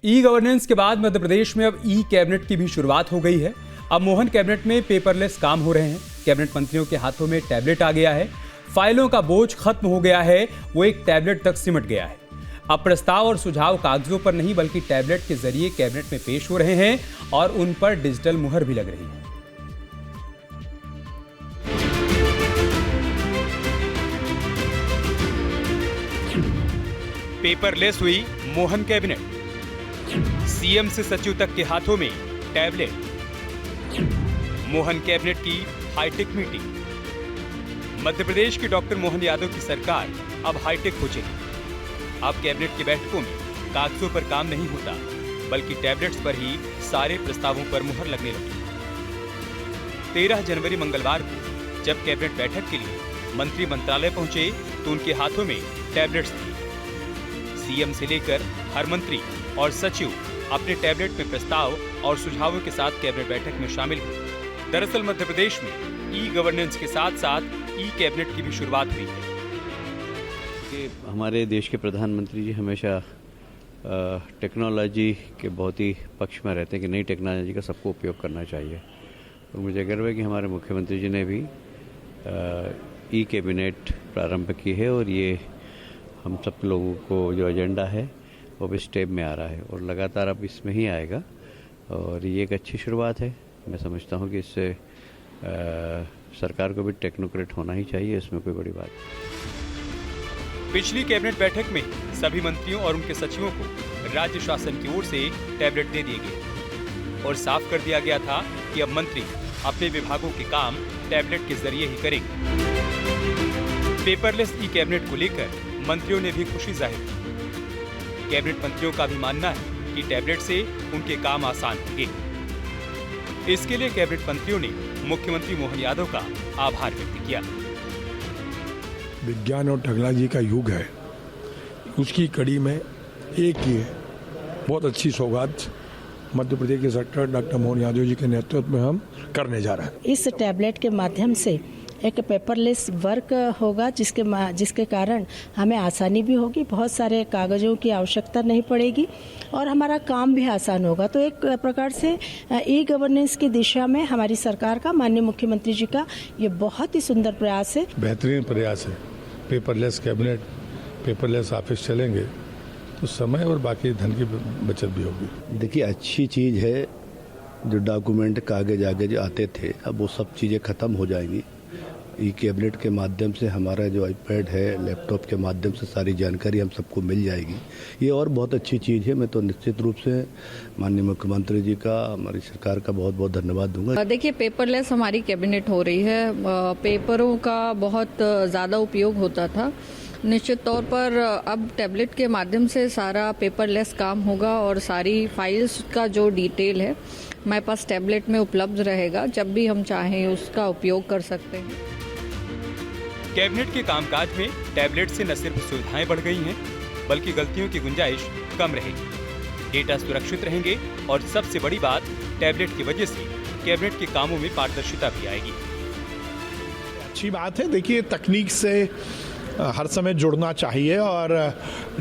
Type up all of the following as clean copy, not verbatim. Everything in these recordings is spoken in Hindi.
ई गवर्नेंस के बाद मध्य प्रदेश में अब ई कैबिनेट की भी शुरुआत हो गई है। अब मोहन कैबिनेट में पेपरलेस काम हो रहे हैं। कैबिनेट मंत्रियों के हाथों में टैबलेट आ गया है। फाइलों का बोझ खत्म हो गया है, वो एक टैबलेट तक सिमट गया है। अब प्रस्ताव और सुझाव कागजों पर नहीं बल्कि टैबलेट के जरिए कैबिनेट में पेश हो रहे हैं और उन पर डिजिटल मुहर भी लग रही है। पेपरलेस हुई मोहन कैबिनेट। सीएम से सचिव तक के हाथों में टैबलेट। मोहन कैबिनेट की हाईटेक मीटिंग। मध्य प्रदेश की डॉक्टर मोहन यादव की सरकार अब हाईटेक हो चली। अब कैबिनेट की बैठकों में कागजों पर काम नहीं होता बल्कि टैबलेट्स पर ही सारे प्रस्तावों पर मुहर लगने लगी। 13 जनवरी मंगलवार को जब कैबिनेट बैठक के लिए मंत्री मंत्रालय पहुंचे तो उनके हाथों में टैबलेट्स थी। सीएम से लेकर हर मंत्री और सचिव अपने टैबलेट में प्रस्ताव और सुझावों के साथ कैबिनेट बैठक में शामिल हुए। दरअसल मध्य प्रदेश में ई गवर्नेंस के साथ साथ ई कैबिनेट की भी शुरुआत हुई है। कि हमारे देश के प्रधानमंत्री जी हमेशा टेक्नोलॉजी के बहुत ही पक्ष में रहते हैं कि नई टेक्नोलॉजी का सबको उपयोग करना चाहिए। और मुझे गर्व है कि हमारे मुख्यमंत्री जी ने भी ई कैबिनेट प्रारंभ की है और ये हम सब लोगों को जो एजेंडा है वो भी स्टेप में आ रहा है और लगातार अब इसमें ही आएगा और ये एक अच्छी शुरुआत है। मैं समझता हूँ कि इससे सरकार को भी टेक्नोक्रेट होना ही चाहिए, इसमें कोई बड़ी बात नहीं। पिछली कैबिनेट बैठक में सभी मंत्रियों और उनके सचिवों को राज्य शासन की ओर से टैबलेट दे दिए गए और साफ कर दिया गया था कि अब मंत्री अपने विभागों के काम टैबलेट के जरिए ही करेंगे। पेपरलेस ई कैबिनेट को लेकर मंत्रियों ने भी खुशी जाहिर की। कैबिनेट मंत्रियों का भी मानना है कि टैबलेट से उनके काम आसान होंगे। इसके लिए कैबिनेट मंत्रियों ने मुख्यमंत्री मोहन यादव का आभार व्यक्त किया। विज्ञान और टेक्नोलॉजी का युग है, उसकी कड़ी में एक ही है बहुत अच्छी सौगात मध्य प्रदेश के सरकार डॉक्टर मोहन यादव जी के नेतृत्व में हम करने जा रहे हैं। इस टैबलेट के माध्यम से एक पेपरलेस वर्क होगा जिसके कारण हमें आसानी भी होगी, बहुत सारे कागजों की आवश्यकता नहीं पड़ेगी और हमारा काम भी आसान होगा। तो एक प्रकार से ई गवर्नेंस की दिशा में हमारी सरकार का, माननीय मुख्यमंत्री जी का ये बहुत ही सुंदर प्रयास है। बेहतरीन प्रयास है। पेपरलेस कैबिनेट, पेपरलेस ऑफिस चलेंगे तो समय और बाकी धन की बचत भी होगी। देखिए अच्छी चीज़ है, जो डॉक्यूमेंट कागज आगे जो आते थे अब वो सब चीज़ें ख़त्म हो जाएंगी। ई कैबिनेट के माध्यम से हमारा जो आईपैड है, लैपटॉप के माध्यम से सारी जानकारी हम सबको मिल जाएगी। ये और बहुत अच्छी चीज़ है। मैं तो निश्चित रूप से माननीय मुख्यमंत्री जी का, हमारी सरकार का बहुत बहुत धन्यवाद दूंगा। देखिए पेपरलेस हमारी कैबिनेट हो रही है। पेपरों का बहुत ज़्यादा उपयोग होता था। निश्चित तौर पर अब टैबलेट के माध्यम से सारा पेपरलेस काम होगा और सारी फाइल्स का जो डिटेल है हमारे पास टैबलेट में उपलब्ध रहेगा। जब भी हम चाहें उसका उपयोग कर सकते हैं। कैबिनेट के कामकाज में टैबलेट से न सिर्फ सुविधाएं बढ़ गई हैं बल्कि गलतियों की गुंजाइश कम रहेगी, डेटा सुरक्षित रहेंगे और सबसे बड़ी बात, टैबलेट की वजह से कैबिनेट के कामों में पारदर्शिता भी आएगी। अच्छी बात है। देखिए तकनीक से हर समय जुड़ना चाहिए और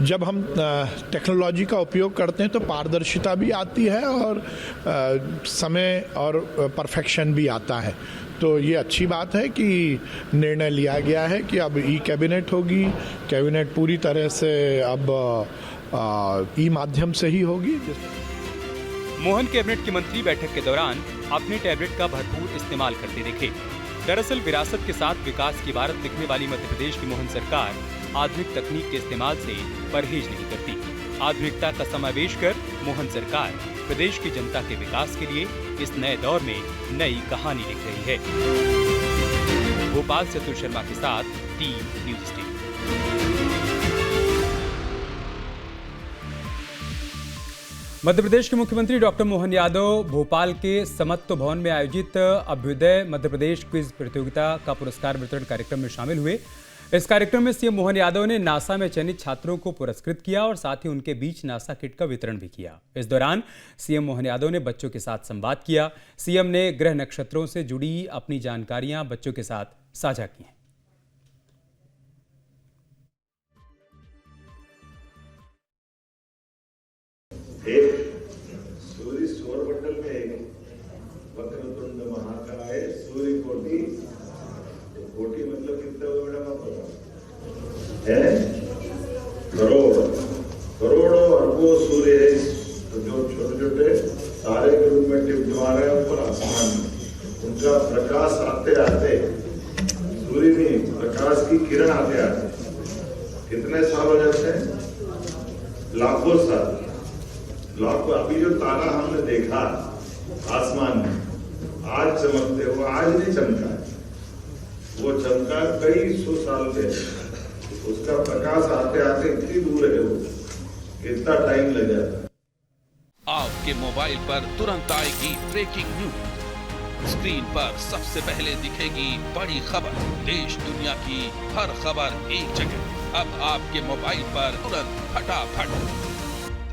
जब हम टेक्नोलॉजी का उपयोग करते हैं तो पारदर्शिता भी आती है और समय और परफेक्शन भी आता है। तो ये अच्छी बात है कि निर्णय लिया गया है कि अब ई कैबिनेट होगी। कैबिनेट पूरी तरह से अब ई माध्यम से ही होगी। मोहन कैबिनेट के मंत्री बैठक के दौरान अपने टैबलेट का भरपूर इस्तेमाल करते दिखे। दरअसल विरासत के साथ विकास की इबारत लिखने वाली मध्य प्रदेश की मोहन सरकार आधुनिक तकनीक के इस्तेमाल से परहेज नहीं करती। आधुनिकता का समावेश कर मोहन सरकार प्रदेश की जनता के विकास के लिए इस नए दौर में नई कहानी लिख रही है। भोपाल से अतुल शर्मा के साथ team news station. Madhya Pradesh के मुख्यमंत्री डॉक्टर मोहन यादव भोपाल के समत्व भवन में आयोजित अभ्युदय मध्य प्रदेश क्विज प्रतियोगिता का पुरस्कार वितरण कार्यक्रम में शामिल हुए। इस कार्यक्रम में सीएम मोहन यादव ने नासा में चयनित छात्रों को पुरस्कृत किया और साथ ही उनके बीच नासा किट का वितरण भी किया। इस दौरान सीएम मोहन यादव ने बच्चों के साथ संवाद किया। सीएम ने ग्रह नक्षत्रों से जुड़ी अपनी जानकारियां बच्चों के साथ साझा की हैं। एक सूर्य सौर मंडल में एक वक्रतुंड महाकाय सूर्य कोटि, कोटि मतलब कितना हुआ बेटा आप बताओ? है करोड़ों अरबों सूर्य है, तो जो छोटे छोटे तारे के रूप में टिमटिमा रहे हैं ऊपर आसमान में, उनका प्रकाश आते आते, सूर्य में प्रकाश की किरण आते आते कितने साल हो जाते हैं? लाखों साल। लाखों। अभी जो तारा हमने देखा आसमान में आज चमकते, वो आज नहीं चमका है, वो चमका कई सौ साल पहले। उसका प्रकाश आते आते इतनी दूर है, वो कितना टाइम लग जाता है। आपके मोबाइल पर तुरंत आएगी ब्रेकिंग न्यूज, स्क्रीन पर सबसे पहले दिखेगी बड़ी खबर, देश दुनिया की हर खबर एक जगह। अब आपके मोबाइल पर तुरंत फटाफट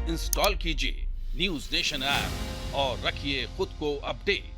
इंस्टॉल कीजिए न्यूज नेशन ऐप और रखिए खुद को अपडेट।